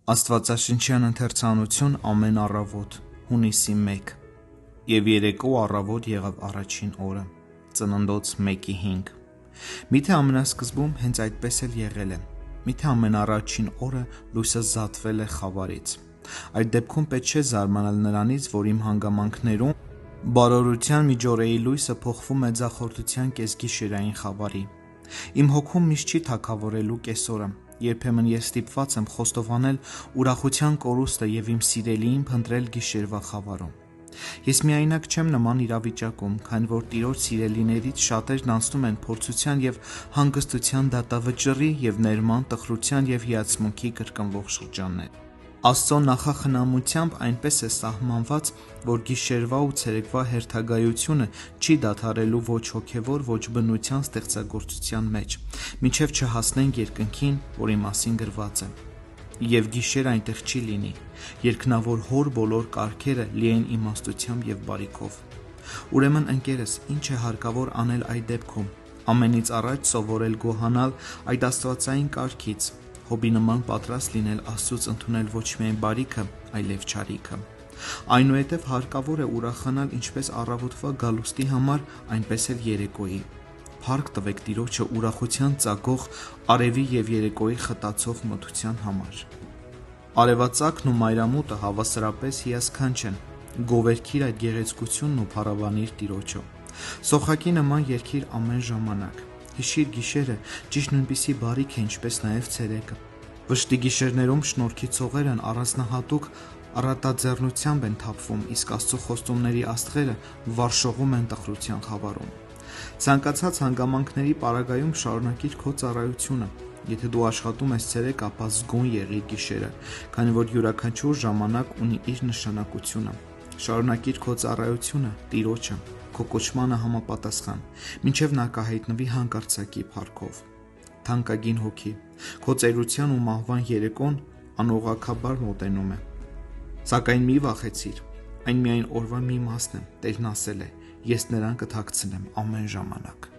Աստվածաշնչյան ընթերցանություն ամեն առավոտ, հունիսի 1 և երեկո առավոտ եղավ առաջին օրը, ծննդոց 1:5 Միթե ամենասկզբում հենց այդպես էլ եղել է, միթե ամենաառաջին օրը լույսը զատվել է խավարից, այդ դեպքում պետք չէ զարմանալ նրանից, որ իմ հանգամանքներում բարօրության միջօրեի լույսը փոխվում է ձախորդության կեսգիշերային խավարի, իմ հոգում միշտ չի թագավորելու կեսօրը, երբեմն ես ստիպված եմ խոստովանել ուրախության կորուստը և իմ սիրելիին փնտրել գիշերվա խավարում, ես միայնակ չեմ նման իրավիճակում, քանի որ Տիրոջ սիրելիներից շատերն անցնում են փորձության և հանգստության դատավճռի և ներման, տխրության և հիացմունքի կրկնվող շրջաններ, Աստծո նախախնամությամբ այնպես է սահմանված, որ գիշերվա ու ցերեկվա հերթագայությունը չի դադարելու ոչ հոգևոր, ոչ բնության ստեղծագործության մեջ, մինչև չհասնենք երկնքին, որի մասին գրված է, և գիշեր այնտեղ չի լինի, երկնավոր Հոր բոլոր կարգերը լի են իմաստությամբ և բարիքով, ուրեմն ընկերս, ինչ է հարկավոր անել այդ դեպքում, ամենից առաջ սովորել գոհանալ այդ աստվածային կարգից, Հոբի նման պատրաստ լինել Աստծուց ընդունել ոչ միայն բարիքը, այլև չարիքը, այնուհետև հարկավոր է ուրախանալ ինչպես առավոտվա գալուստի համար, այնպես էլ երեկոյի, փառք տվեք Տիրոջը ուրախության ծագող արևի և երեկոյի խտացող մթության համար, արևածագն ու մայրամուտը հավասարապես հիասքանչ են, գովերգիր այդ գեղեցկությունն ու փառաբանիր Տիրոջը, սոխակի նման երգիր ամեն ժամանակ, հիշիր գիշերը ճիշտ նույնպիսի բարիք է, ինչպես նաև ցերեկը, վշտի գիշերներում շնորհքի ցողերն առանձնահատուկ առատաձեռնությամբ են թափվում, իսկ Աստծո խոստումների աստղերը վարժողում են տխրության խավարում, ցանկացած հանգամանքների պարագայում շարունակիր քո ծառայությունը, եթե դու աշխատում ես ցերեկ, ապա զգոն եղիր գիշերը, քանի որ յուրաքանչյուր ժամանակ ունի իր նշանակությունը, շարունակիր քո ծառայությունը Տիրոջը, քո կոչմանը համապատասխան, մինչև նա կհայտնվի հանկարծակի փառքով, թանկագին հոգի, քո ծերության ու մահվան երեկոն անուղղակաբար մոտենում է, սակայն մի վախեցիր, այն միայն օրվա մի մասն է, Տերն ասել է, ես նրան կթաքցնեմ ամեն ժամանակ,